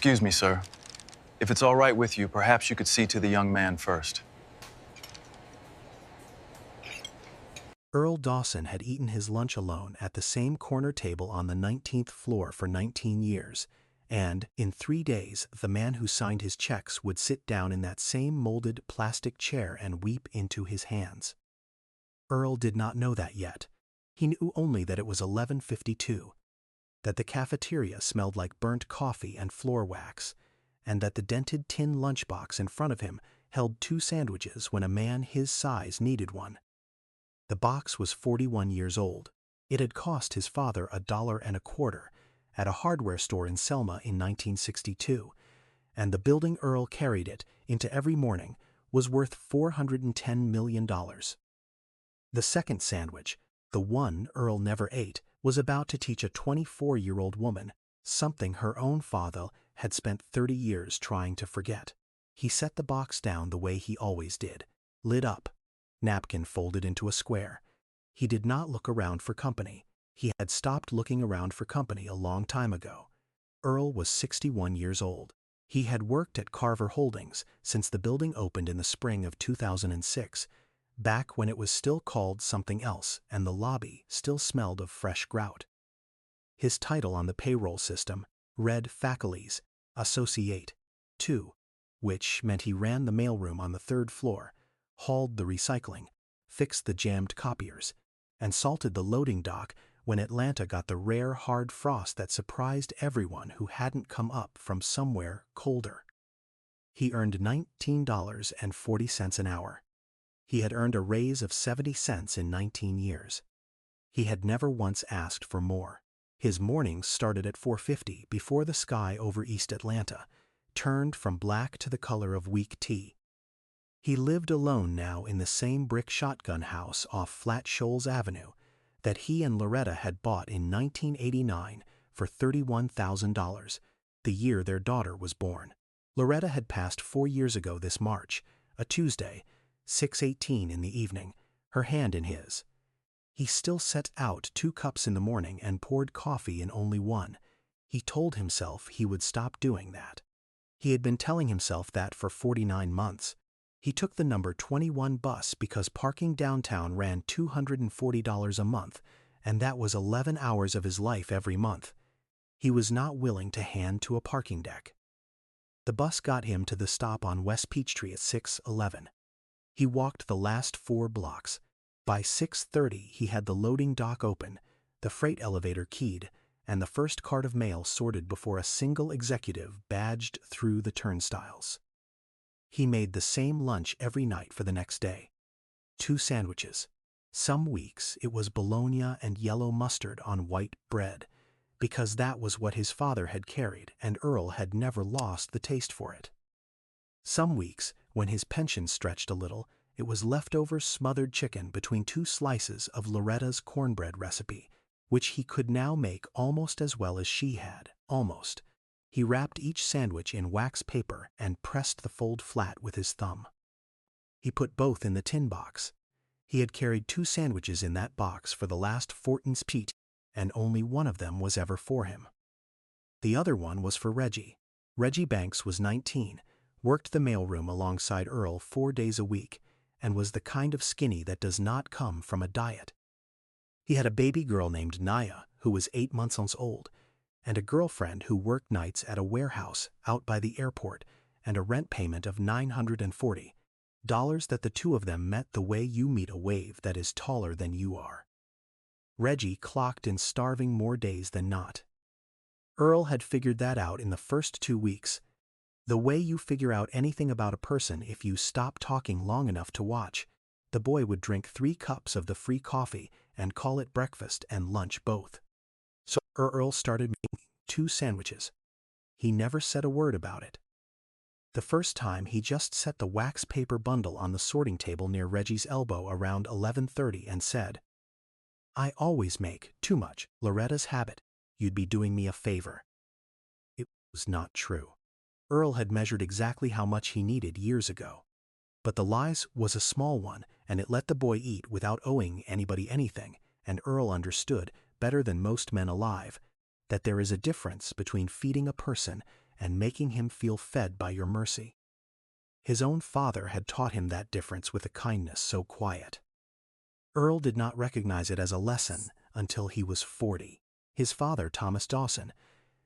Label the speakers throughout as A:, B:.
A: Excuse me, sir. If it's all right with you, perhaps you could see to the young man first.
B: Earl Dawson had eaten his lunch alone at the same corner table on the 19th floor for 19 years, and, in 3 days, the man who signed his checks would sit down in that same molded plastic chair and weep into his hands. Earl did not know that yet. He knew only that it was 11:52, that the cafeteria smelled like burnt coffee and floor wax, and that the dented tin lunchbox in front of him held 2 sandwiches when a man his size needed one. The box was 41 years old. It had cost his father $1.25 at a hardware store in Selma in 1962, and the building Earl carried it into every morning was worth $410 million. The second sandwich, the one Earl never ate, was about to teach a 24-year-old woman something her own father had spent 30 years trying to forget. He set the box down the way he always did, lid up, napkin folded into a square. He did not look around for company. He had stopped looking around for company a long time ago. Earl was 61 years old. He had worked at Carver Holdings since the building opened in the spring of 2006, back when it was still called something else and the lobby still smelled of fresh grout. His title on the payroll system read Faculties Associate 2, which meant he ran the mailroom on the 3rd floor, hauled the recycling, fixed the jammed copiers, and salted the loading dock when Atlanta got the rare hard frost that surprised everyone who hadn't come up from somewhere colder. He earned $19.40 an hour. He had earned a raise of 70 cents in 19 years. He had never once asked for more. His mornings started at 4:50 before the sky over East Atlanta turned from black to the color of weak tea. He lived alone now in the same brick shotgun house off Flat Shoals Avenue that he and Loretta had bought in 1989 for $31,000, the year their daughter was born. Loretta had passed 4 years ago this March, a Tuesday, 6:18 in the evening, her hand in his. He still set out 2 cups in the morning and poured coffee in only one. He told himself he would stop doing that. He had been telling himself that for 49 months. He took the number 21 bus because parking downtown ran $240 a month, and that was 11 hours of his life every month. He was not willing to hand to a parking deck. The bus got him to the stop on West Peachtree at 6:11. He walked the last 4 blocks. By 6:30 he had the loading dock open, the freight elevator keyed, and the first cart of mail sorted before a single executive badged through the turnstiles. He made the same lunch every night for the next day. 2 sandwiches. Some weeks it was bologna and yellow mustard on white bread, because that was what his father had carried and Earl had never lost the taste for it. Some weeks, when his pension stretched a little, it was leftover smothered chicken between 2 slices of Loretta's cornbread recipe, which he could now make almost as well as she had, almost. He wrapped each sandwich in wax paper and pressed the fold flat with his thumb. He put both in the tin box. He had carried 2 sandwiches in that box for the last 14 peat, and only one of them was ever for him. The other one was for Reggie. Reggie Banks was 19, worked the mailroom alongside Earl 4 days a week, and was the kind of skinny that does not come from a diet. He had a baby girl named Naya, who was 8 months old, and a girlfriend who worked nights at a warehouse out by the airport, and a rent payment of $940 that the 2 of them met the way you meet a wave that is taller than you are. Reggie clocked in starving more days than not. Earl had figured that out in the first 2 weeks. The way you figure out anything about a person if you stop talking long enough to watch. The boy would drink 3 cups of the free coffee and call it breakfast and lunch both. So Earl started making 2 sandwiches. He never said a word about it. The first time he just set the wax paper bundle on the sorting table near Reggie's elbow around 11:30 and said, "I always make too much, Loretta's habit. You'd be doing me a favor." It was not true. Earl had measured exactly how much he needed years ago. But the lies was a small one, and it let the boy eat without owing anybody anything, and Earl understood, better than most men alive, that there is a difference between feeding a person and making him feel fed by your mercy. His own father had taught him that difference with a kindness so quiet. Earl did not recognize it as a lesson until he was 40. His father, Thomas Dawson,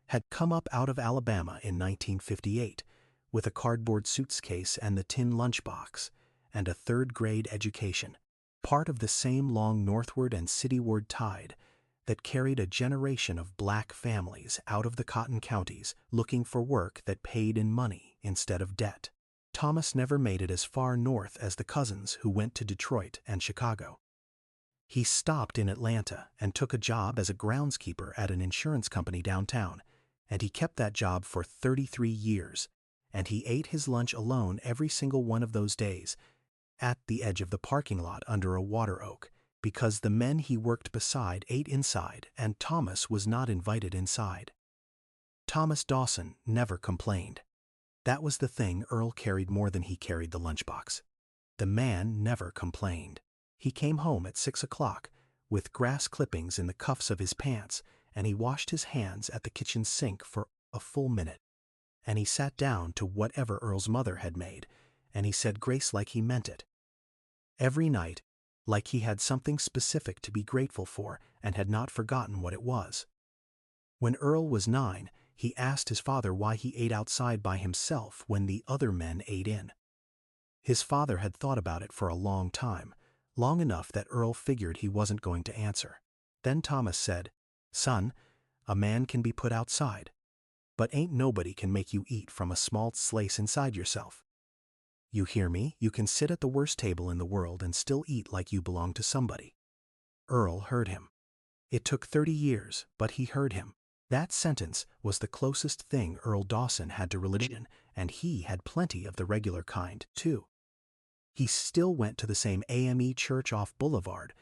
B: had come up out of Alabama in 1958 with a cardboard suitcase and the tin lunchbox and a third-grade education, part of the same long northward and cityward tide that carried a generation of black families out of the cotton counties looking for work that paid in money instead of debt. Thomas never made it as far north as the cousins who went to Detroit and Chicago. He stopped in Atlanta and took a job as a groundskeeper at an insurance company downtown, and he kept that job for 33 years, and he ate his lunch alone every single one of those days, at the edge of the parking lot under a water oak, because the men he worked beside ate inside and Thomas was not invited inside. Thomas Dawson never complained. That was the thing Earl carried more than he carried the lunchbox. The man never complained. He came home at 6 o'clock with grass clippings in the cuffs of his pants, and he washed his hands at the kitchen sink for a full minute. And he sat down to whatever Earl's mother had made, and he said grace like he meant it. Every night, like he had something specific to be grateful for and had not forgotten what it was. When Earl was 9, he asked his father why he ate outside by himself when the other men ate in. His father had thought about it for a long time, long enough that Earl figured he wasn't going to answer. Then Thomas said, "Son, a man can be put outside, but ain't nobody can make you eat from a small slice inside yourself. You hear me? You can sit at the worst table in the world and still eat like you belong to somebody." Earl heard him. It took 30 years, but he heard him. That sentence was the closest thing Earl Dawson had to religion, and he had plenty of the regular kind, too. He still went to the same AME church off Boulevard,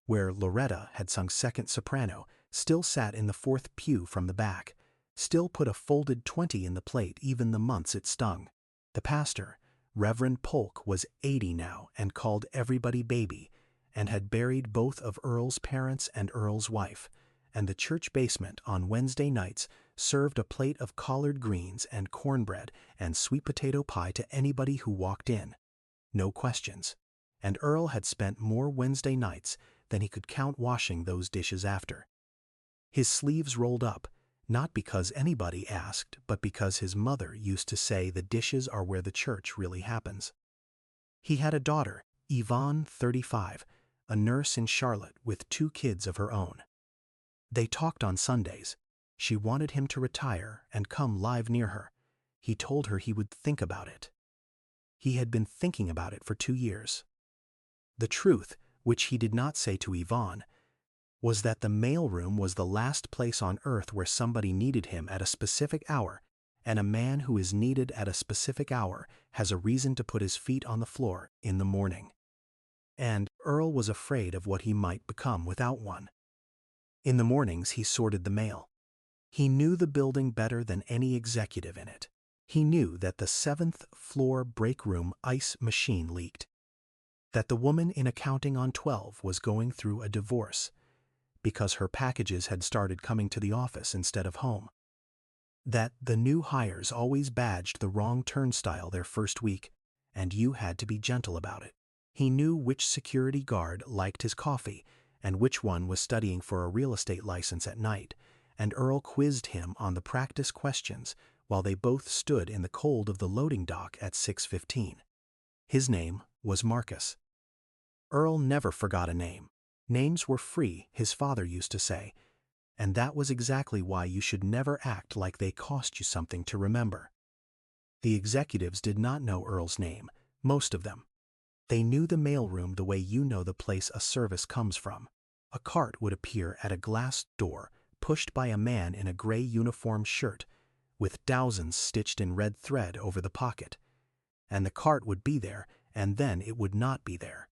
B: where Loretta had sung second soprano, still sat in the 4th pew from the back, still put a folded 20 in the plate even the months it stung. The pastor, Reverend Polk, was 80 now and called everybody baby, and had buried both of Earl's parents and Earl's wife, and the church basement on Wednesday nights served a plate of collard greens and cornbread and sweet potato pie to anybody who walked in. No questions. And Earl had spent more Wednesday nights than he could count washing those dishes after. His sleeves rolled up, not because anybody asked, but because his mother used to say the dishes are where the church really happens. He had a daughter, Yvonne, 35, a nurse in Charlotte with 2 kids of her own. They talked on Sundays. She wanted him to retire and come live near her. He told her he would think about it. He had been thinking about it for 2 years. The truth, which he did not say to Yvonne, was that the mailroom was the last place on earth where somebody needed him at a specific hour, and a man who is needed at a specific hour has a reason to put his feet on the floor in the morning. And Earl was afraid of what he might become without one. In the mornings he sorted the mail. He knew the building better than any executive in it. He knew that the 7th floor break room ice machine leaked, that the woman in accounting on 12 was going through a divorce because her packages had started coming to the office instead of home, that the new hires always badged the wrong turnstile their first week, and you had to be gentle about it. He knew which security guard liked his coffee and which one was studying for a real estate license at night, and Earl quizzed him on the practice questions while they both stood in the cold of the loading dock at 6:15. His name was Marcus. Earl never forgot a name. Names were free, his father used to say, and that was exactly why you should never act like they cost you something to remember. The executives did not know Earl's name, most of them. They knew the mailroom the way you know the place a service comes from. A cart would appear at a glass door, pushed by a man in a gray uniform shirt, with thousands stitched in red thread over the pocket. And the cart would be there, and then it would not be there.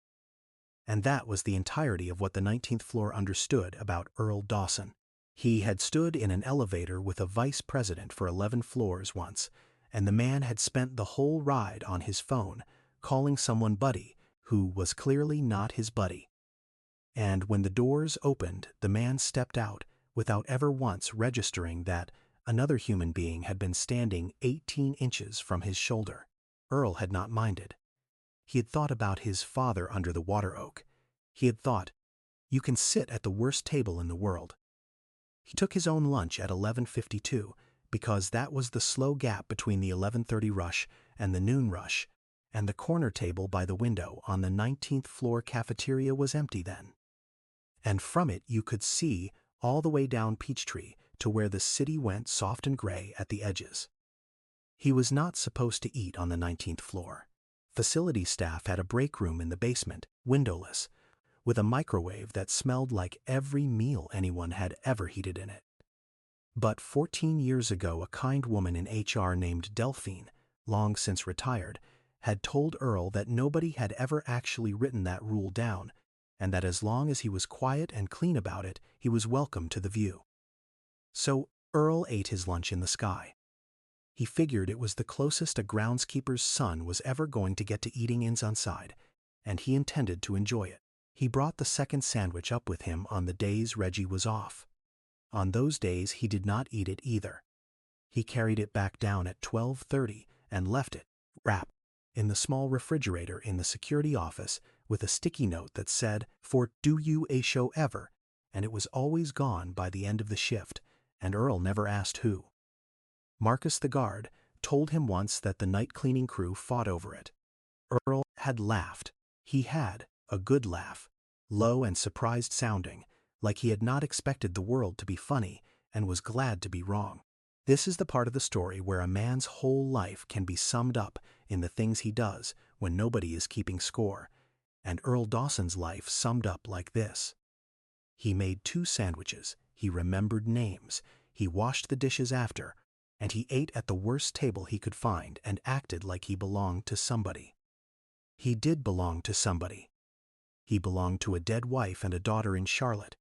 B: And that was the entirety of what the 19th floor understood about Earl Dawson. He had stood in an elevator with a vice president for 11 floors once, and the man had spent the whole ride on his phone, calling someone buddy, who was clearly not his buddy. And when the doors opened, the man stepped out, without ever once registering that Another human being had been standing 18 inches from his shoulder. Earl had not minded. He had thought about his father under the water oak. He had thought, you can sit at the worst table in the world. He took his own lunch at 11:52 because that was the slow gap between the 11:30 rush and the noon rush, and the corner table by the window on the 19th floor cafeteria was empty then. And from it you could see all the way down Peachtree to where the city went soft and gray at the edges. He was not supposed to eat on the 19th floor. Facility staff had a break room in the basement, windowless, with a microwave that smelled like every meal anyone had ever heated in it. But 14 years ago, a kind woman in HR named Delphine, long since retired, had told Earl that nobody had ever actually written that rule down, and that as long as he was quiet and clean about it, he was welcome to the view. So Earl ate his lunch in the sky. He figured it was the closest a groundskeeper's son was ever going to get to eating inside, and he intended to enjoy it. He brought the second sandwich up with him on the days Reggie was off. On those days he did not eat it either. He carried it back down at 12:30 and left it, wrapped, in the small refrigerator in the security office with a sticky note that said, "For do you a show ever?" And it was always gone by the end of the shift, and Earl never asked who. Marcus the guard told him once that the night cleaning crew fought over it. Earl had laughed. He had a good laugh, low and surprised sounding, like he had not expected the world to be funny and was glad to be wrong. This is the part of the story where a man's whole life can be summed up in the things he does when nobody is keeping score, and Earl Dawson's life summed up like this. He made 2 sandwiches, he remembered names, he washed the dishes after, and he ate at the worst table he could find and acted like he belonged to somebody. He did belong to somebody. He belonged to a dead wife and a daughter in Charlotte,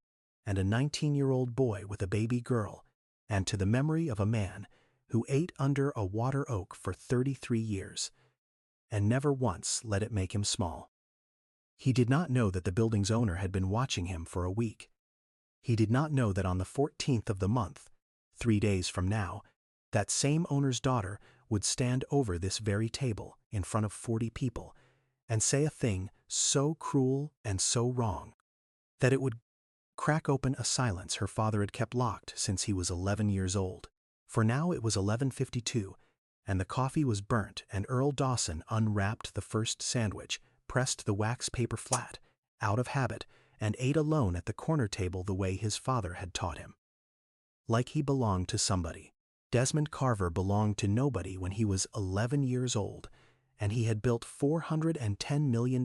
B: and a 19-year-old boy with a baby girl, and to the memory of a man who ate under a water oak for 33 years, and never once let it make him small. He did not know that the building's owner had been watching him for a week. He did not know that on the 14th of the month, 3 days from now, that same owner's daughter would stand over this very table in front of 40 people and say a thing so cruel and so wrong that it would crack open a silence her father had kept locked since he was 11 years old. For now it was 11:52, and the coffee was burnt, and Earl Dawson unwrapped the first sandwich, pressed the wax paper flat, out of habit, and ate alone at the corner table the way his father had taught him. Like he belonged to somebody. Desmond Carver belonged to nobody when he was 11 years old, and he had built $410 million,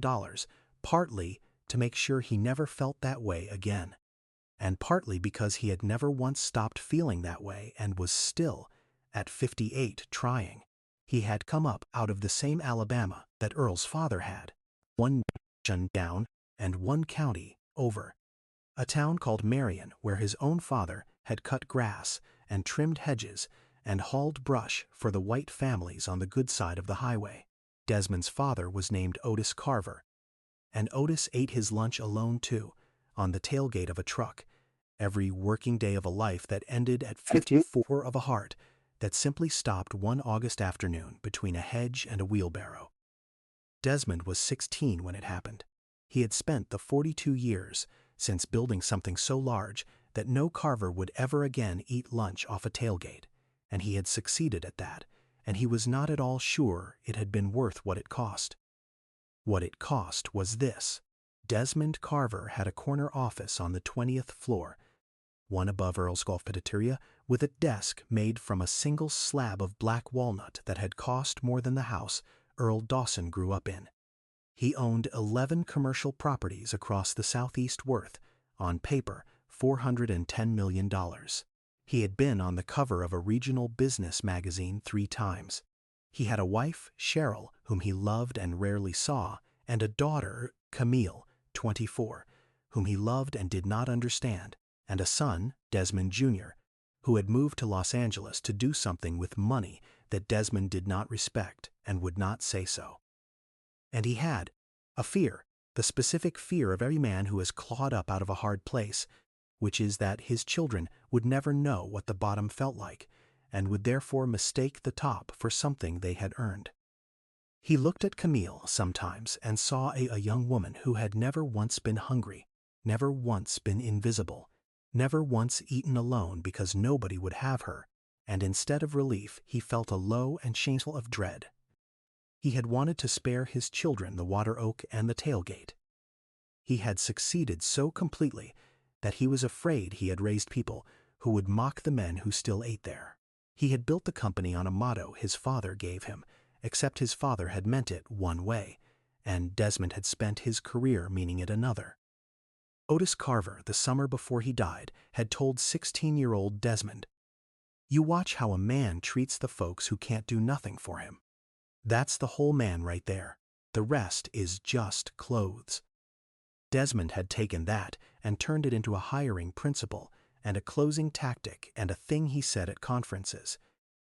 B: partly to make sure he never felt that way again, and partly because he had never once stopped feeling that way and was still, at 58, trying. He had come up out of the same Alabama that Earl's father had, 1 nation down and 1 county over, a town called Marion where his own father had cut grass and trimmed hedges and hauled brush for the white families on the good side of the highway. Desmond's father was named Otis Carver, and Otis ate his lunch alone too, on the tailgate of a truck, every working day of a life that ended at 54 of a heart that simply stopped one August afternoon between a hedge and a wheelbarrow. Desmond was 16 when it happened. He had spent the 42 years since building something so large that no Carver would ever again eat lunch off a tailgate, and he had succeeded at that, and he was not at all sure it had been worth what it cost. What it cost was this. Desmond Carver had a corner office on the 20th floor, one above Earl's cafeteria, with a desk made from a single slab of black walnut that had cost more than the house Earl Dawson grew up in. He owned 11 commercial properties across the southeast worth, on paper, $410 million. He had been on the cover of a regional business magazine 3 times. He had a wife, Cheryl, whom he loved and rarely saw, and a daughter, Camille, 24, whom he loved and did not understand, and a son, Desmond Jr., who had moved to Los Angeles to do something with money that Desmond did not respect and would not say so. And he had a fear, the specific fear of every man who has clawed up out of a hard place, which is that his children would never know what the bottom felt like, and would therefore mistake the top for something they had earned. He looked at Camille sometimes and saw a young woman who had never once been hungry, never once been invisible, never once eaten alone because nobody would have her, and instead of relief he felt a low and shameful of dread. He had wanted to spare his children the water oak and the tailgate. He had succeeded so completely that he was afraid he had raised people who would mock the men who still ate there. He had built the company on a motto his father gave him, except his father had meant it one way, and Desmond had spent his career meaning it another. Otis Carver, the summer before he died, had told 16-year-old Desmond, "You watch how a man treats the folks who can't do nothing for him. That's the whole man right there. The rest is just clothes." Desmond had taken that and turned it into a hiring principle and a closing tactic and a thing he said at conferences,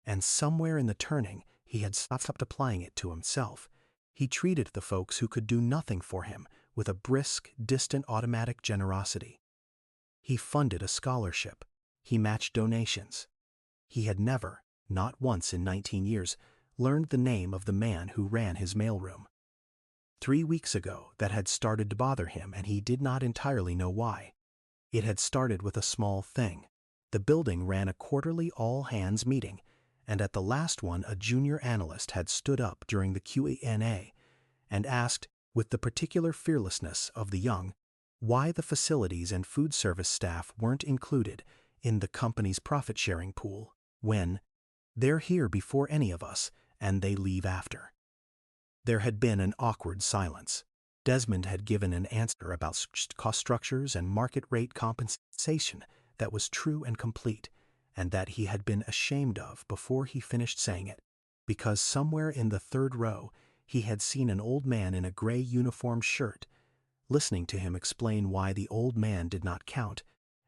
B: and somewhere in the turning he had stopped applying it to himself. He treated the folks who could do nothing for him with a brisk, distant automatic generosity. He funded a scholarship. He matched donations. He had never, not once in 19 years, learned the name of the man who ran his mailroom. 3 weeks ago that had started to bother him, and he did not entirely know why. It had started with a small thing. The building ran a quarterly all-hands meeting, and at the last one a junior analyst had stood up during the Q&A and asked, with the particular fearlessness of the young, why the facilities and food service staff weren't included in the company's profit-sharing pool when they're here before any of us and they leave after. There had been an awkward silence. Desmond had given an answer about cost structures and market rate compensation that was true and complete, and that he had been ashamed of before he finished saying it, because somewhere in the third row he had seen an old man in a gray uniform shirt, listening to him explain why the old man did not count,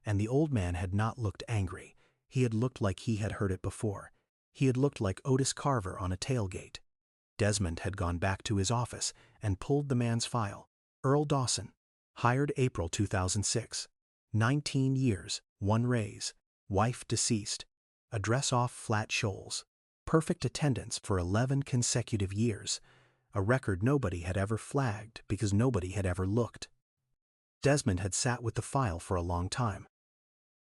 B: and the old man had not looked angry. He had looked like he had heard it before. He had looked like Otis Carver on a tailgate. Desmond had gone back to his office and pulled the man's file. Earl Dawson, hired April 2006, 19 years, 1 raise, wife deceased, address off Flat Shoals, perfect attendance for 11 consecutive years, a record nobody had ever flagged because nobody had ever looked. Desmond had sat with the file for a long time.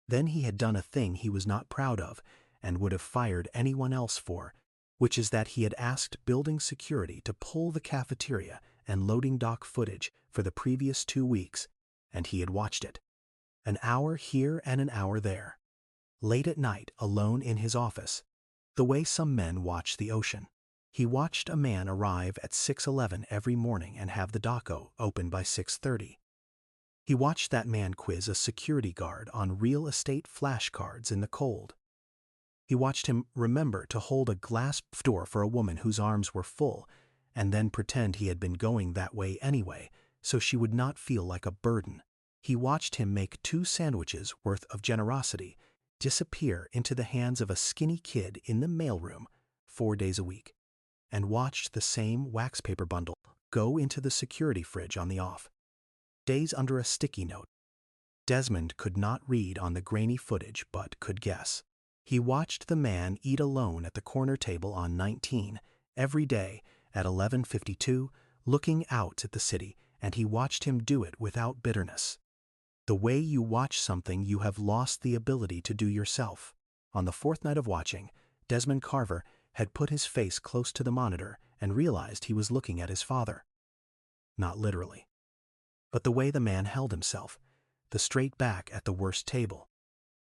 B: Then he had done a thing he was not proud of and would have fired anyone else for, which is that he had asked building security to pull the cafeteria and loading dock footage for the previous 2 weeks, and he had watched it. An hour here and an hour there. Late at night, alone in his office, the way some men watch the ocean. He watched a man arrive at 6:11 every morning and have the dock open by 6:30. He watched that man quiz a security guard on real estate flashcards in the cold. He watched him remember to hold a glass door for a woman whose arms were full, and then pretend he had been going that way anyway, so she would not feel like a burden. He watched him make 2 sandwiches worth of generosity disappear into the hands of a skinny kid in the mailroom 4 days a week, and watched the same wax paper bundle go into the security fridge on the off days under a sticky note. Desmond could not read on the grainy footage but could guess. He watched the man eat alone at the corner table on 19 every day at 11:52, looking out at the city, and he watched him do it without bitterness. The way you watch something you have lost the ability to do yourself. On the 4th night of watching, Desmond Carver had put his face close to the monitor and realized he was looking at his father. Not literally. But the way the man held himself, the straight back at the worst table,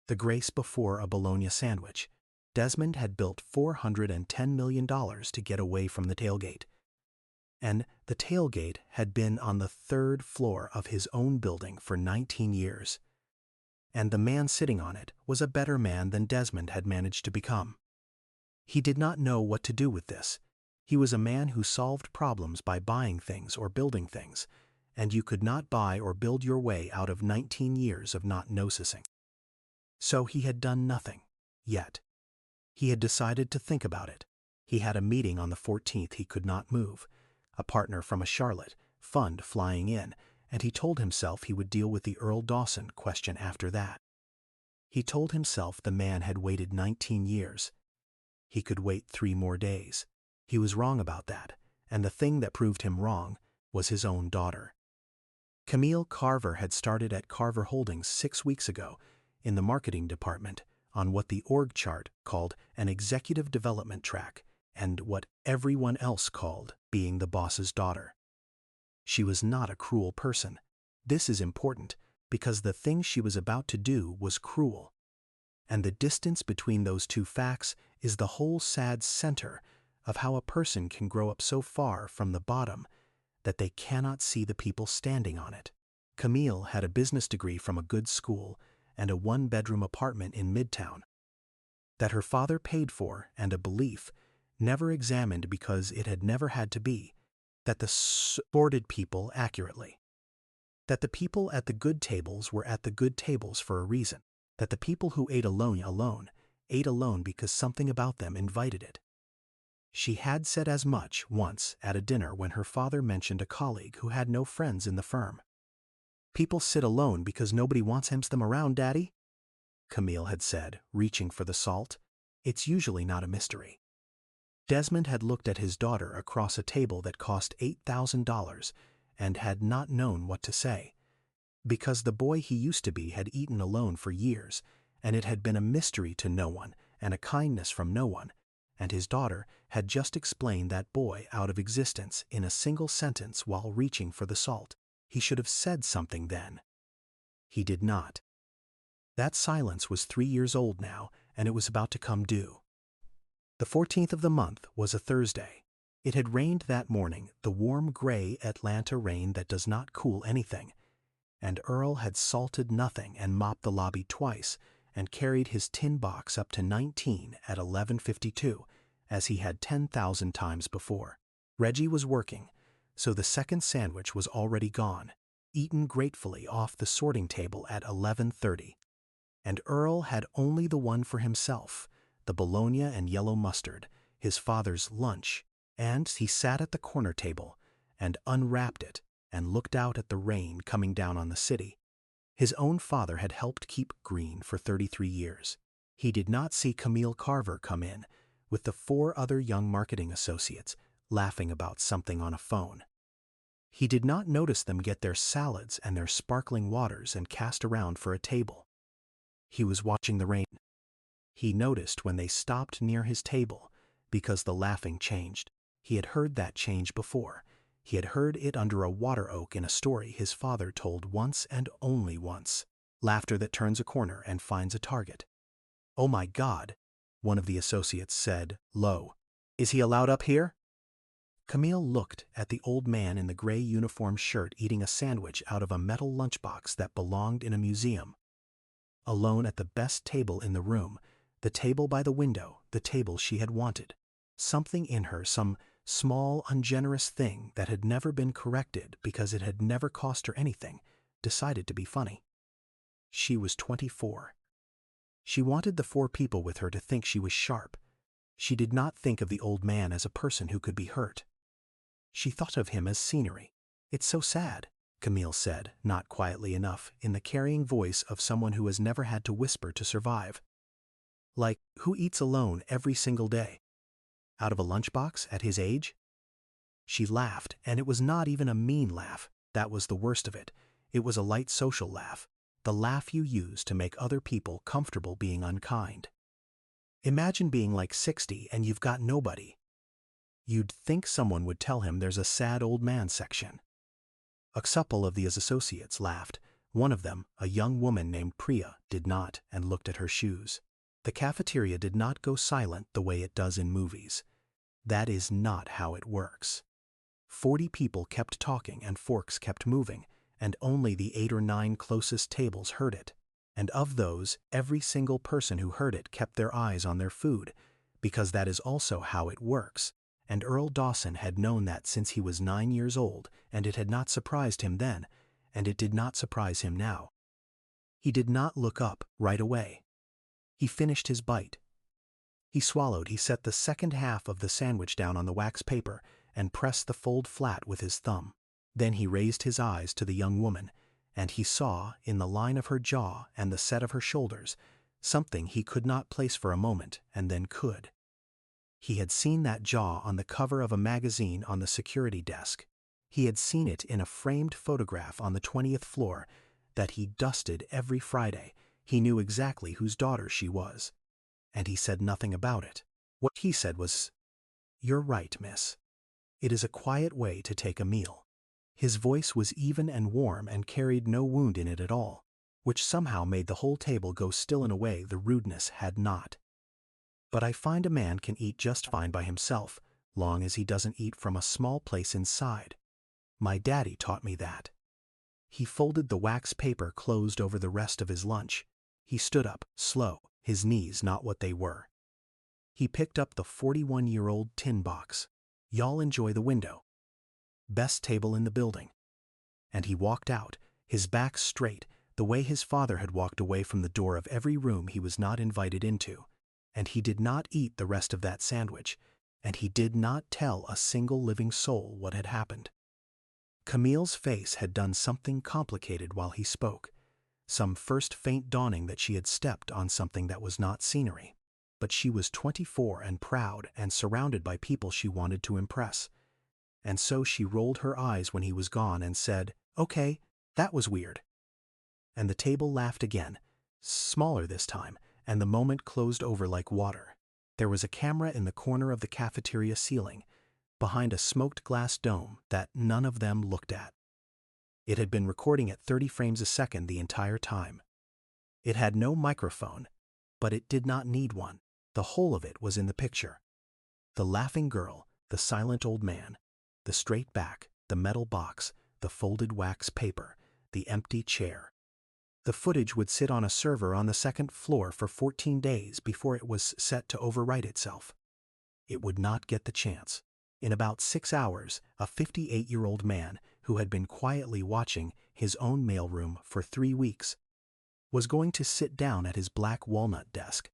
B: the grace before a bologna sandwich. Desmond had built $410 million to get away from the tailgate. And the tailgate had been on the 3rd floor of his own building for 19 years. And the man sitting on it was a better man than Desmond had managed to become. He did not know what to do with this. He was a man who solved problems by buying things or building things, and you could not buy or build your way out of 19 years of not noticing. So he had done nothing, yet. He had decided to think about it. He had a meeting on the 14th he could not move, a partner from a Charlotte fund flying in, and he told himself he would deal with the Earl Dawson question after that. He told himself the man had waited 19 years. he could wait 3 more days. He was wrong about that, and the thing that proved him wrong was his own daughter. Camille Carver had started at Carver Holdings 6 weeks ago in the marketing department on what the org chart called an executive development track and what everyone else called being the boss's daughter. She was not a cruel person. This is important because the thing she was about to do was cruel. And the distance between those two facts is the whole sad center of how a person can grow up so far from the bottom that they cannot see the people standing on it. Camille had a business degree from a good school and a 1-bedroom apartment in Midtown that her father paid for, and a belief, never examined because it had never had to be, that the sorted people accurately. That the people at the good tables were at the good tables for a reason. That the people who ate alone, ate alone because something about them invited it. She had said as much once at a dinner when her father mentioned a colleague who had no friends in the firm. "People sit alone because nobody wants them around, Daddy," Camille had said, reaching for the salt. "It's usually not a mystery." Desmond had looked at his daughter across a table that cost $8,000 and had not known what to say, because the boy he used to be had eaten alone for years, and it had been a mystery to no one and a kindness from no one, and his daughter had just explained that boy out of existence in a single sentence while reaching for the salt. He should have said something then. He did not. That silence was 3 years old now, and it was about to come due. The 14th of the month was a Thursday. It had rained that morning, the warm gray Atlanta rain that does not cool anything, and Earl had salted nothing and mopped the lobby twice and carried his tin box up to 19 at 11:52, as he had 10,000 times before. Reggie was working, so the second sandwich was already gone, eaten gratefully off the sorting table at 11:30. And Earl had only the one for himself, the bologna and yellow mustard, his father's lunch, and he sat at the corner table and unwrapped it and looked out at the rain coming down on the city. His own father had helped keep green for 33 years. He did not see Camille Carver come in, with the 4 other young marketing associates, laughing about something on a phone. He did not notice them get their salads and their sparkling waters and cast around for a table. He was watching the rain. He noticed when they stopped near his table, because the laughing changed. He had heard that change before. He had heard it under a water oak in a story his father told once and only once. Laughter that turns a corner and finds a target. "Oh my God," one of the associates said, low. "Is he allowed up here?" Camille looked at the old man in the gray uniform shirt eating a sandwich out of a metal lunchbox that belonged in a museum. Alone at the best table in the room, the table by the window, the table she had wanted. Something in her, some small, ungenerous thing that had never been corrected because it had never cost her anything, decided to be funny. She was 24. She wanted the 4 people with her to think she was sharp. She did not think of the old man as a person who could be hurt. She thought of him as scenery. "It's so sad," Camille said, not quietly enough, in the carrying voice of someone who has never had to whisper to survive. "Like, who eats alone every single day? Out of a lunchbox at his age?" She laughed, and it was not even a mean laugh. That was the worst of it. It was a light social laugh, the laugh you use to make other people comfortable being unkind. Imagine being like 60 and you've got nobody. You'd think someone would tell him there's a sad old man section. A couple of the associates laughed. One of them, a young woman named Priya, did not, and looked at her shoes. The cafeteria did not go silent the way it does in movies. That is not how it works. 40 people kept talking and forks kept moving, and only the 8 or 9 closest tables heard it. And of those, every single person who heard it kept their eyes on their food, because that is also how it works. And Earl Dawson had known that since he was 9 years old, and it had not surprised him then, and it did not surprise him now. He did not look up right away. He finished his bite. He swallowed. He set the second half of the sandwich down on the wax paper and pressed the fold flat with his thumb. Then he raised his eyes to the young woman, and he saw, in the line of her jaw and the set of her shoulders, something he could not place for a moment and then could. He had seen that jaw on the cover of a magazine on the security desk. He had seen it in a framed photograph on the 20th floor that he dusted every Friday. He knew exactly whose daughter she was. And he said nothing about it. What he said was, "You're right, miss. It is a quiet way to take a meal." His voice was even and warm and carried no wound in it at all, which somehow made the whole table go still in a way the rudeness had not. But I find a man can eat just fine by himself, long as he doesn't eat from a small place inside. My daddy taught me that. He folded the wax paper closed over the rest of his lunch. He stood up, slow, his knees not what they were. He picked up the 41-year-old tin box. "Y'all enjoy the window. Best table in the building." And he walked out, his back straight, the way his father had walked away from the door of every room he was not invited into. And he did not eat the rest of that sandwich, and he did not tell a single living soul what had happened. Camille's face had done something complicated while he spoke, some first faint dawning that she had stepped on something that was not scenery. But she was 24 and proud and surrounded by people she wanted to impress. And so she rolled her eyes when he was gone and said, "Okay, that was weird." And the table laughed again, smaller this time, and the moment closed over like water. There was a camera in the corner of the cafeteria ceiling, behind a smoked glass dome that none of them looked at. It had been recording at 30 frames a second the entire time. It had no microphone, but it did not need one. The whole of it was in the picture. The laughing girl, the silent old man, the straight back, the metal box, the folded wax paper, the empty chair. The footage would sit on a server on the second floor for 14 days before it was set to overwrite itself. It would not get the chance. In about 6 hours, a 58-year-old man who had been quietly watching his own mailroom for 3 weeks was going to sit down at his black walnut desk,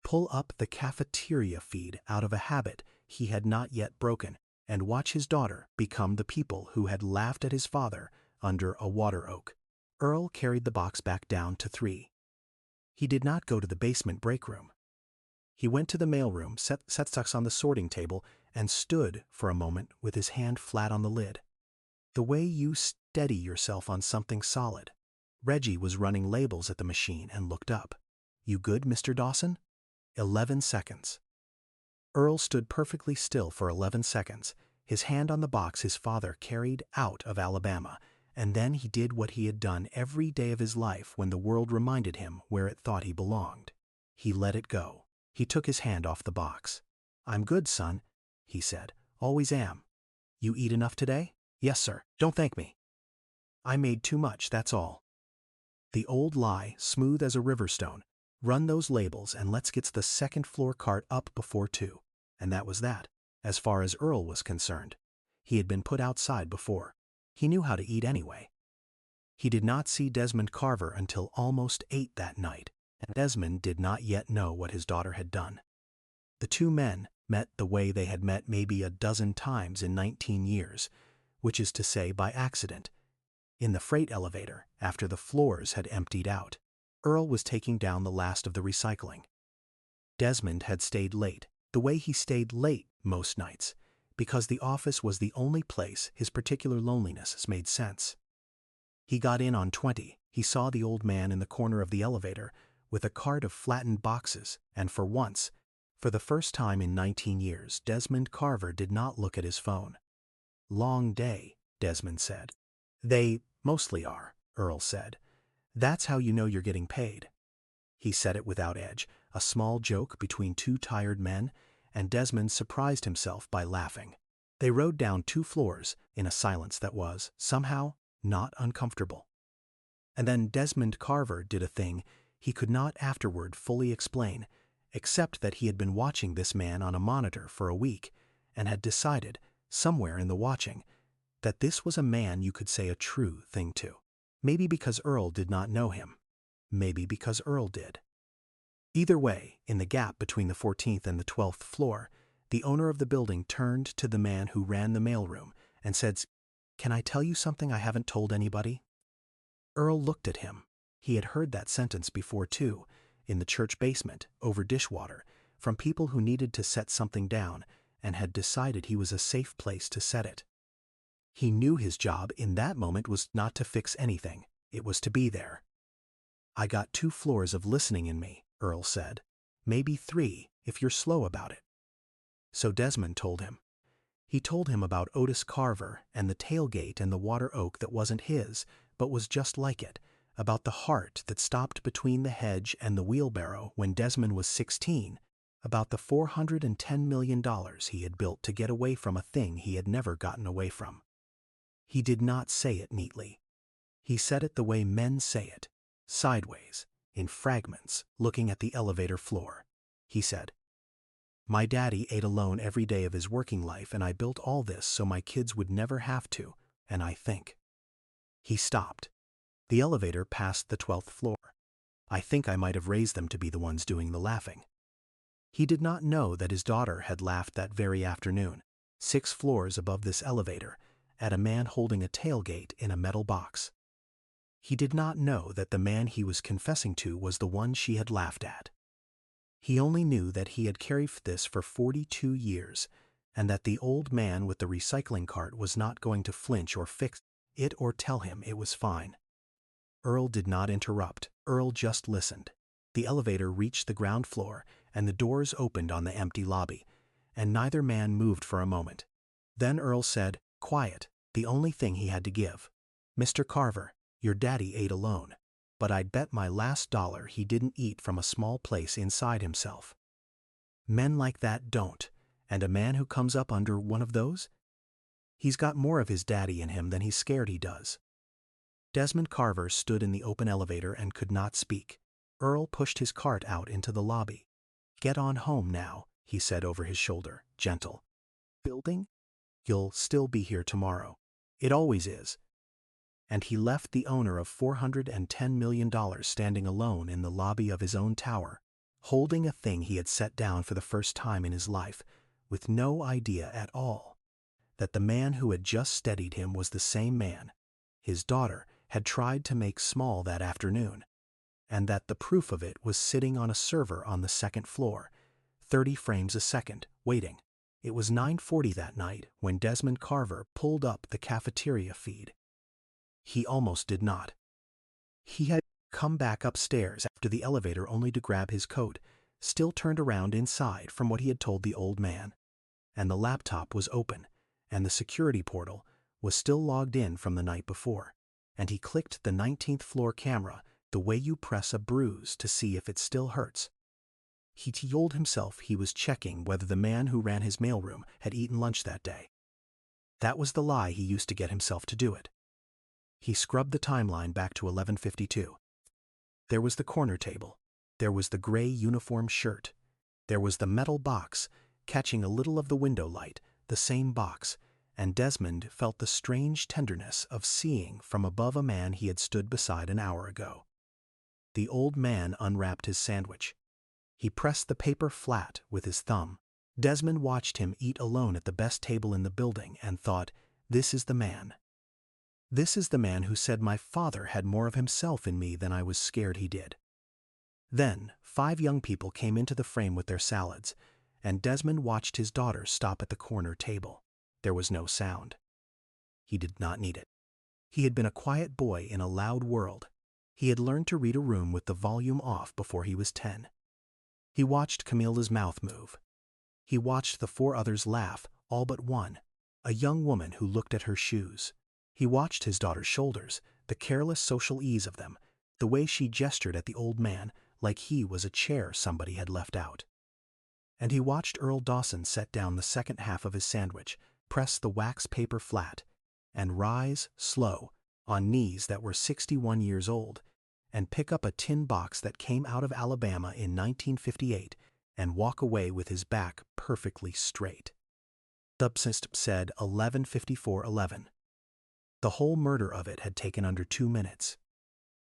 B: pull up the cafeteria feed out of a habit he had not yet broken, and watch his daughter become the people who had laughed at his father under a water oak. Earl carried the box back down to 3. He did not go to the basement break room. He went to the mailroom, set stucks on the sorting table, and stood for a moment with his hand flat on the lid. The way you steady yourself on something solid. Reggie was running labels at the machine and looked up. "You good, Mr. Dawson?" 11 seconds. Earl stood perfectly still for 11 seconds, his hand on the box his father carried out of Alabama, and then he did what he had done every day of his life when the world reminded him where it thought he belonged. He let it go. He took his hand off the box. "I'm good, son," he said. "Always am." "You eat enough today?" "Yes, sir. Don't thank me." "I made too much, that's all." The old lie, smooth as a river stone. Run those labels and let's get the second floor cart up before 2. And that was that, as far as Earl was concerned. He had been put outside before. He knew how to eat anyway. He did not see Desmond Carver until almost 8 that night, and Desmond did not yet know what his daughter had done. The two men met the way they had met maybe a dozen times in 19 years, which is to say by accident, in the freight elevator after the floors had emptied out. Earl was taking down the last of the recycling. Desmond had stayed late, the way he stayed late most nights, because the office was the only place his particular loneliness made sense. He got in on 20. He saw the old man in the corner of the elevator with a cart of flattened boxes, and for once, for the first time in 19 years, Desmond Carver did not look at his phone. "Long day," Desmond said. "They mostly are," Earl said. "That's how you know you're getting paid." He said it without edge, a small joke between two tired men, and Desmond surprised himself by laughing. They rode down 2 floors in a silence that was, somehow, not uncomfortable. And then Desmond Carver did a thing he could not afterward fully explain, except that he had been watching this man on a monitor for a week, and had decided, somewhere in the watching, that this was a man you could say a true thing to. Maybe because Earl did not know him. Maybe because Earl did. Either way, in the gap between the 14th and the 12th floor, the owner of the building turned to the man who ran the mailroom and said, "Can I tell you something I haven't told anybody?" Earl looked at him. He had heard that sentence before too, in the church basement, over dishwater, from people who needed to set something down and had decided he was a safe place to set it. He knew his job in that moment was not to fix anything, it was to be there. "I got 2 floors of listening in me," Earl said. "Maybe 3, if you're slow about it." So Desmond told him. He told him about Otis Carver and the tailgate and the water oak that wasn't his, but was just like it, about the heart that stopped between the hedge and the wheelbarrow when Desmond was 16, about the $410 million he had built to get away from a thing he had never gotten away from. He did not say it neatly. He said it the way men say it, sideways, in fragments, looking at the elevator floor. He said, "My daddy ate alone every day of his working life, and I built all this so my kids would never have to, and I think." He stopped. The elevator passed the 12th floor. "I think I might have raised them to be the ones doing the laughing." He did not know that his daughter had laughed that very afternoon, 6 floors above this elevator, at a man holding a tailgate in a metal box. He did not know that the man he was confessing to was the one she had laughed at. He only knew that he had carried this for 42 years, and that the old man with the recycling cart was not going to flinch or fix it or tell him it was fine. Earl did not interrupt. Earl just listened. The elevator reached the ground floor, and the doors opened on the empty lobby, and neither man moved for a moment. Then Earl said, quiet, the only thing he had to give, "Mr. Carver, your daddy ate alone, but I'd bet my last dollar he didn't eat from a small place inside himself. Men like that don't, and a man who comes up under one of those? He's got more of his daddy in him than he's scared he does." Desmond Carver stood in the open elevator and could not speak. Earl pushed his cart out into the lobby. "Get on home now," he said over his shoulder, gentle. "Building? You'll still be here tomorrow. It always is." And he left the owner of $410 million standing alone in the lobby of his own tower, holding a thing he had set down for the first time in his life, with no idea at all that the man who had just steadied him was the same man his daughter had tried to make small that afternoon, and that the proof of it was sitting on a server on the 2nd floor, 30 frames a second, waiting. It was 9:40 that night when Desmond Carver pulled up the cafeteria feed. He almost did not. He had come back upstairs after the elevator only to grab his coat, still turned around inside from what he had told the old man. And the laptop was open, and the security portal was still logged in from the night before, and he clicked the 19th floor camera the way you press a bruise to see if it still hurts. He told himself he was checking whether the man who ran his mailroom had eaten lunch that day. That was the lie he used to get himself to do it. He scrubbed the timeline back to 11:52. There was the corner table. There was the gray uniform shirt. There was the metal box, catching a little of the window light, the same box, and Desmond felt the strange tenderness of seeing from above a man he had stood beside an hour ago. The old man unwrapped his sandwich. He pressed the paper flat with his thumb. Desmond watched him eat alone at the best table in the building and thought, this is the man. This is the man who said my father had more of himself in me than I was scared he did. Then 5 young people came into the frame with their salads, and Desmond watched his daughter stop at the corner table. There was no sound. He did not need it. He had been a quiet boy in a loud world. He had learned to read a room with the volume off before he was 10. He watched Camilla's mouth move. He watched the 4 others laugh, all but one, a young woman who looked at her shoes. He watched his daughter's shoulders, the careless social ease of them, the way she gestured at the old man like he was a chair somebody had left out. And he watched Earl Dawson set down the second half of his sandwich, press the wax paper flat, and rise, slow, on knees that were 61 years old, and pick up a tin box that came out of Alabama in 1958 and walk away with his back perfectly straight. Subsystem said 11:54:11. The whole murder of it had taken under 2 minutes.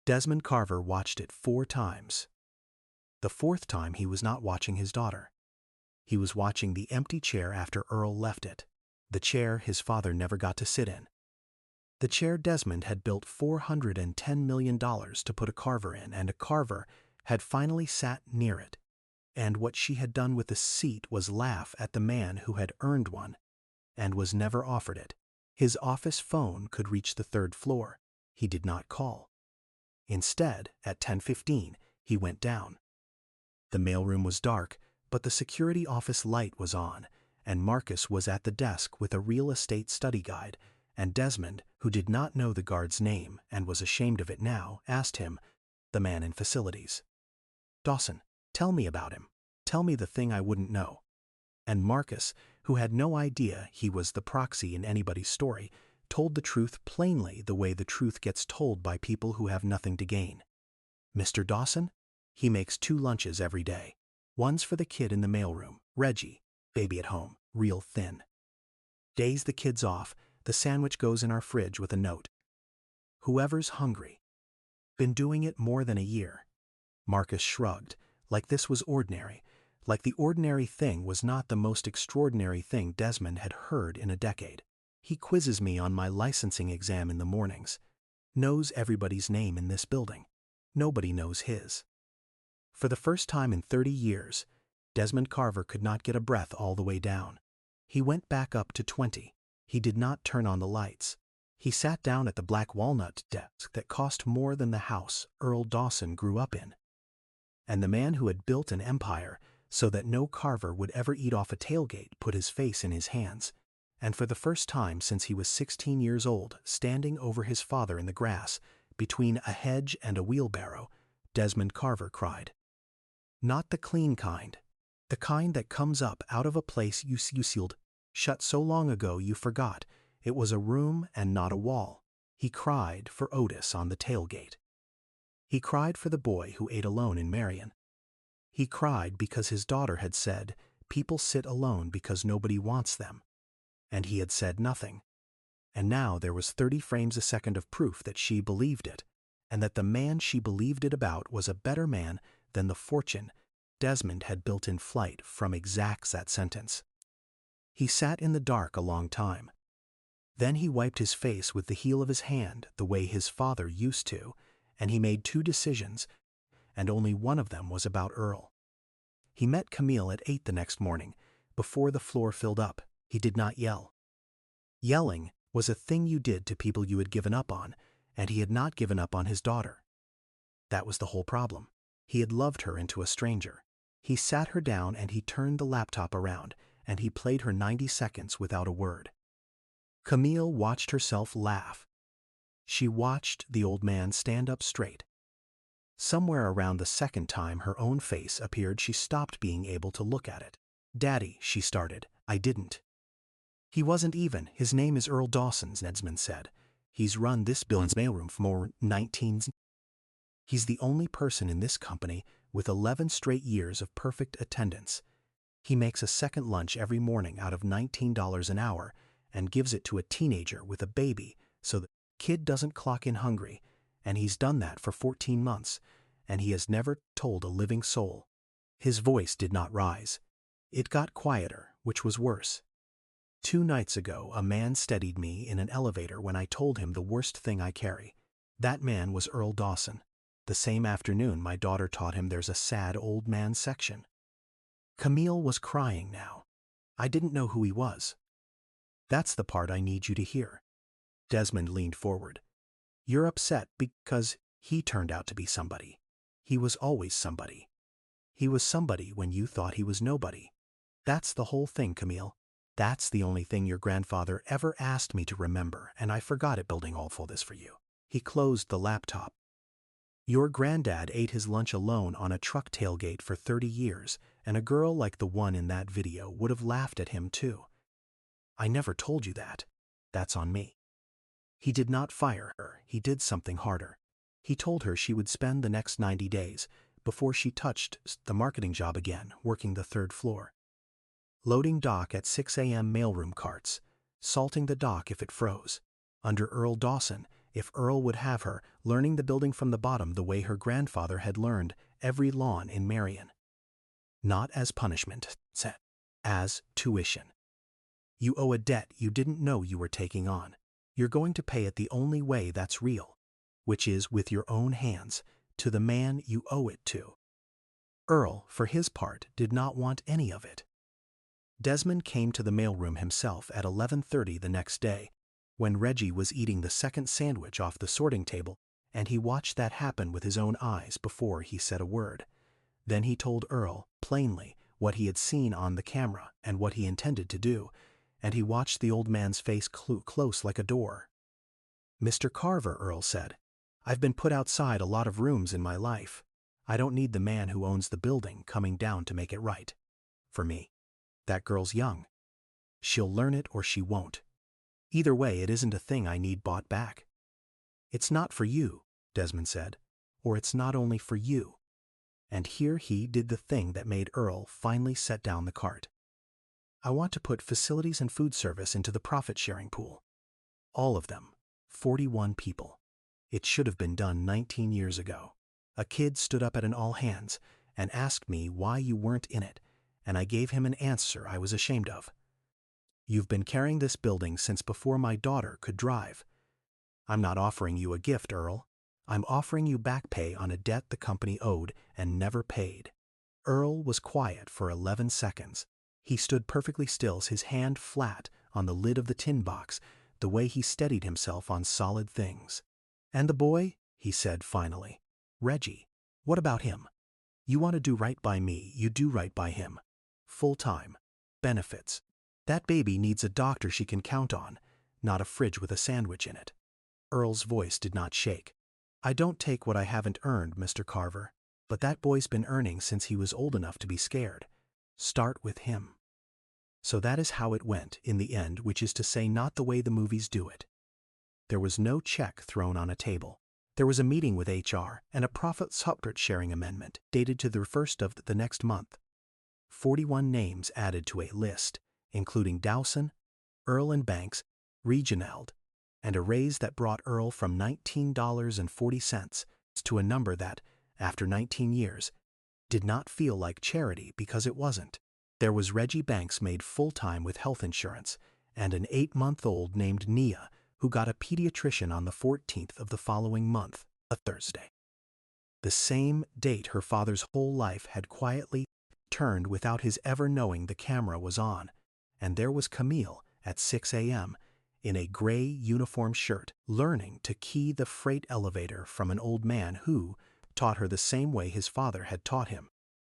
B: Desmond Carver watched it 4 times. The 4th time he was not watching his daughter. He was watching the empty chair after Earl left it, the chair his father never got to sit in. The chair Desmond had built $410 million to put a Carver in, and a Carver had finally sat near it. And what she had done with the seat was laugh at the man who had earned one and was never offered it. His office phone could reach the third floor. He did not call. Instead, at 10:15, he went down. The mailroom was dark, but the security office light was on, and Marcus was at the desk with a real estate study guide, and Desmond, who did not know the guard's name and was ashamed of it now, asked him, the man in facilities, "Dawson, tell me about him. Tell me the thing I wouldn't know." And Marcus, who had no idea he was the proxy in anybody's story, told the truth plainly, the way the truth gets told by people who have nothing to gain. "Mr. Dawson? He makes 2 lunches every day. One's for the kid in the mailroom, Reggie, baby at home, real thin. Days the kid's off, the sandwich goes in our fridge with a note. Whoever's hungry. Been doing it more than a year." Marcus shrugged, like this was ordinary, like the ordinary thing was not the most extraordinary thing Desmond had heard in a decade. "He quizzes me on my licensing exam in the mornings. Knows everybody's name in this building. Nobody knows his." For the first time in 30 years, Desmond Carver could not get a breath all the way down. He went back up to 20. He did not turn on the lights. He sat down at the black walnut desk that cost more than the house Earl Dawson grew up in. And the man who had built an empire so that no Carver would ever eat off a tailgate put his face in his hands, and for the first time since he was 16 years old, standing over his father in the grass, between a hedge and a wheelbarrow, Desmond Carver cried. Not the clean kind. The kind that comes up out of a place you sealed, shut so long ago you forgot it was a room and not a wall. He cried for Otis on the tailgate. He cried for the boy who ate alone in Marion. He cried because his daughter had said, "People sit alone because nobody wants them." And he had said nothing. And now there was 30 frames a second of proof that she believed it, and that the man she believed it about was a better man than the fortune Desmond had built in flight from exacts that sentence. He sat in the dark a long time. Then he wiped his face with the heel of his hand the way his father used to, and he made 2 decisions, and only one of them was about Earl. He met Camille at 8 the next morning, before the floor filled up. He did not yell. Yelling was a thing you did to people you had given up on, and he had not given up on his daughter. That was the whole problem. He had loved her into a stranger. He sat her down and he turned the laptop around, and he played her 90 seconds without a word. Camille watched herself laugh. She watched the old man stand up straight. Somewhere around the second time her own face appeared, she stopped being able to look at it. "Daddy," she started. "I didn't." "He wasn't even. His name is Earl Dawson," Desmond said. "He's run this building's mailroom for more 19. He's the only person in this company with 11 straight years of perfect attendance. He makes a second lunch every morning out of $19 an hour and gives it to a teenager with a baby so the kid doesn't clock in hungry, and he's done that for 14 months, and he has never told a living soul." His voice did not rise. It got quieter, which was worse. 2 nights ago, a man steadied me in an elevator when I told him the worst thing I carry. That man was Earl Dawson. The same afternoon, my daughter taught him there's a sad old man section. Camille was crying now. I didn't know who he was. "That's the part I need you to hear." Desmond leaned forward. "You're upset because he turned out to be somebody. He was always somebody. He was somebody when you thought he was nobody. That's the whole thing, Camille. That's the only thing your grandfather ever asked me to remember, and I forgot it building all this for you." He closed the laptop. "Your granddad ate his lunch alone on a truck tailgate for 30 years, and a girl like the one in that video would have laughed at him too. I never told you that. That's on me." He did not fire her. He did something harder. He told her she would spend the next 90 days, before she touched the marketing job again, working the 3rd floor. Loading dock at 6 a.m. mailroom carts, salting the dock if it froze. Under Earl Dawson, if Earl would have her, learning the building from the bottom the way her grandfather had learned every lawn in Marion. Not as punishment, said, as tuition. You owe a debt you didn't know you were taking on. You're going to pay it the only way that's real, which is with your own hands, to the man you owe it to. Earl, for his part, did not want any of it. Desmond came to the mailroom himself at 11:30 the next day, when Reggie was eating the second sandwich off the sorting table, and he watched that happen with his own eyes before he said a word. Then he told Earl, plainly, what he had seen on the camera and what he intended to do, and he watched the old man's face close like a door. "Mr. Carver," Earl said, "I've been put outside a lot of rooms in my life. I don't need the man who owns the building coming down to make it right. For me. That girl's young. She'll learn it or she won't. Either way, it isn't a thing I need bought back." "It's not for you," Desmond said, "or it's not only for you." And here he did the thing that made Earl finally set down the cart. "I want to put facilities and food service into the profit-sharing pool. All of them. 41 people. It should have been done 19 years ago. A kid stood up at an all-hands and asked me why you weren't in it, and I gave him an answer I was ashamed of. You've been carrying this building since before my daughter could drive. I'm not offering you a gift, Earl. I'm offering you back pay on a debt the company owed and never paid." Earl was quiet for 11 seconds. He stood perfectly still, his hand flat on the lid of the tin box, the way he steadied himself on solid things. "And the boy?" he said finally. "Reggie. What about him? You want to do right by me, you do right by him. Full-time. Benefits. That baby needs a doctor she can count on, not a fridge with a sandwich in it." Earl's voice did not shake. "I don't take what I haven't earned, Mr. Carver, but that boy's been earning since he was old enough to be scared. Start with him." So that is how it went in the end, which is to say not the way the movies do it. There was no check thrown on a table. There was a meeting with HR and a profit-sharing amendment dated to the 1st of the next month. 41 names added to a list, including Dowson, Earl and Banks, Reginald, and a raise that brought Earl from $19.40 to a number that, after 19 years, did not feel like charity because it wasn't. There was Reggie Banks made full-time with health insurance, and an 8-month-old named Nia, who got a pediatrician on the 14th of the following month, a Thursday. The same date her father's whole life had quietly turned without his ever knowing the camera was on, and there was Camille at 6 a.m., in a gray uniform shirt, learning to key the freight elevator from an old man who taught her the same way his father had taught him,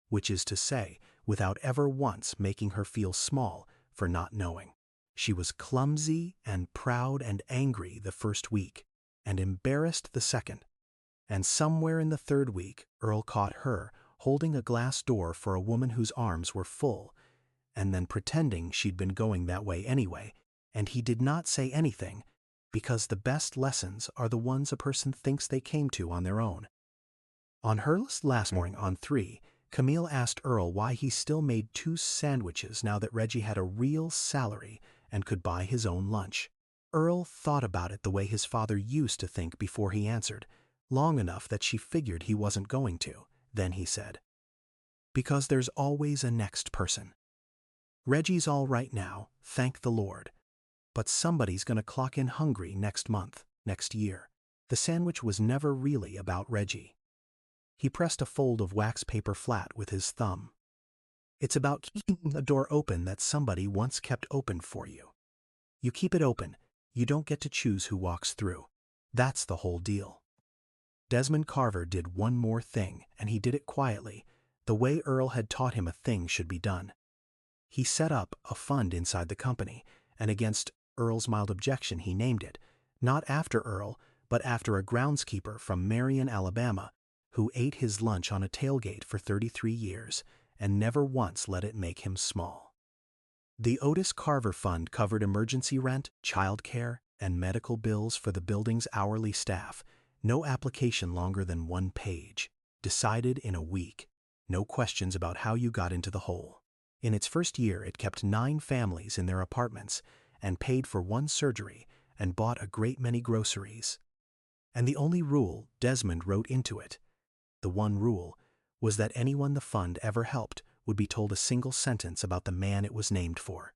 B: which is to say, without ever once making her feel small for not knowing. She was clumsy and proud and angry the first week, and embarrassed the second. And somewhere in the third week, Earl caught her holding a glass door for a woman whose arms were full, and then pretending she'd been going that way anyway, and he did not say anything, because the best lessons are the ones a person thinks they came to on their own. On her last morning on 3, Camille asked Earl why he still made 2 sandwiches now that Reggie had a real salary and could buy his own lunch. Earl thought about it the way his father used to think before he answered, long enough that she figured he wasn't going to. Then he said, "Because there's always a next person. Reggie's all right now, thank the Lord. But somebody's going to clock in hungry next month, next year." The sandwich was never really about Reggie. He pressed a fold of wax paper flat with his thumb. "It's about keeping a door open that somebody once kept open for you. You keep it open, you don't get to choose who walks through. That's the whole deal." Desmond Carver did one more thing, and he did it quietly, the way Earl had taught him a thing should be done. He set up a fund inside the company, and against Earl's mild objection he named it, not after Earl, but after a groundskeeper from Marion, Alabama, who ate his lunch on a tailgate for 33 years and never once let it make him small. The Otis Carver Fund covered emergency rent, childcare, and medical bills for the building's hourly staff, no application longer than 1 page, decided in a week, no questions about how you got into the hole. In its first year, it kept 9 families in their apartments and paid for 1 surgery and bought a great many groceries. And the only rule Desmond wrote into it, the one rule, was that anyone the fund ever helped would be told a single sentence about the man it was named for.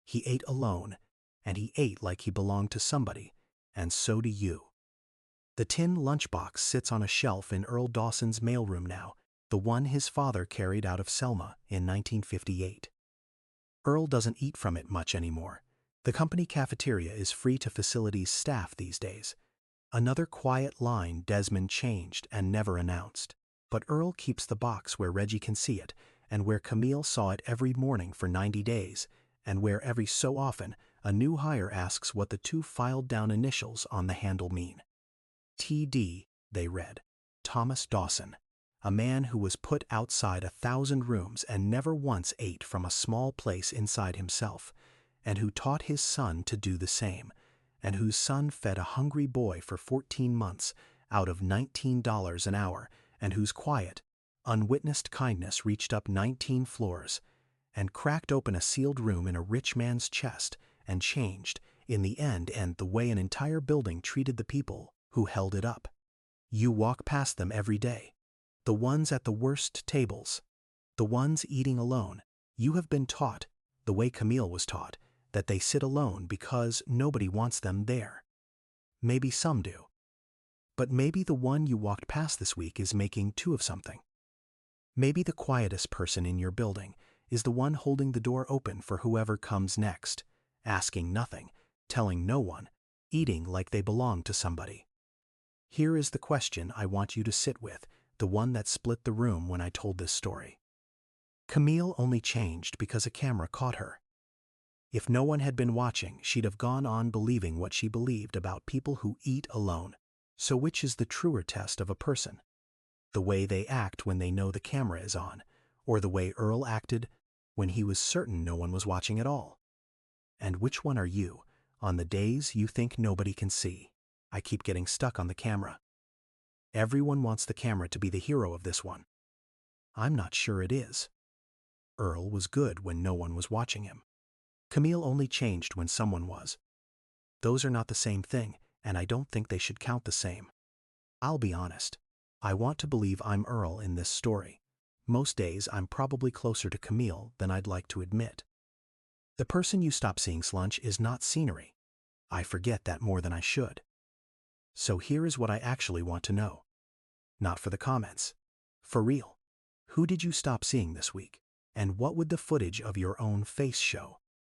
B: He ate alone, and he ate like he belonged to somebody, and so do you. The tin lunchbox sits on a shelf in Earl Dawson's mailroom now, the one his father carried out of Selma in 1958. Earl doesn't eat from it much anymore. The company cafeteria is free to facilities staff these days. Another quiet line Desmond changed and never announced. But Earl keeps the box where Reggie can see it, and where Camille saw it every morning for 90 days, and where every so often a new hire asks what the two filed-down initials on the handle mean. TD, they read. Thomas Dawson, a man who was put outside 1,000 rooms and never once ate from a small place inside himself, and who taught his son to do the same, and whose son fed a hungry boy for 14 months out of $19 an hour, and whose quiet, unwitnessed kindness reached up 19 floors, and cracked open a sealed room in a rich man's chest, and changed, in the end, the way an entire building treated the people who held it up. You walk past them every day. The ones at the worst tables. The ones eating alone. You have been taught, the way Camille was taught, that they sit alone because nobody wants them there. Maybe some do. But maybe the one you walked past this week is making two of something. Maybe the quietest person in your building is the one holding the door open for whoever comes next, asking nothing, telling no one, eating like they belong to somebody. Here is the question I want you to sit with, the one that split the room when I told this story. Camille only changed because a camera caught her. If no one had been watching, she'd have gone on believing what she believed about people who eat alone. So which is the truer test of a person? The way they act when they know the camera is on, or the way Earl acted when he was certain no one was watching at all? And which one are you, on the days you think nobody can see? I keep getting stuck on the camera. Everyone wants the camera to be the hero of this one. I'm not sure it is. Earl was good when no one was watching him. Camille only changed when someone was. Those are not the same thing, and I don't think they should count the same. I'll be honest. I want to believe I'm Earl in this story. Most days I'm probably closer to Camille than I'd like to admit. The person you stop seeing's lunch is not scenery. I forget that more than I should. So here is what I actually want to know. Not for the comments. For real. Who did you stop seeing this week? And what would the footage of your own face show?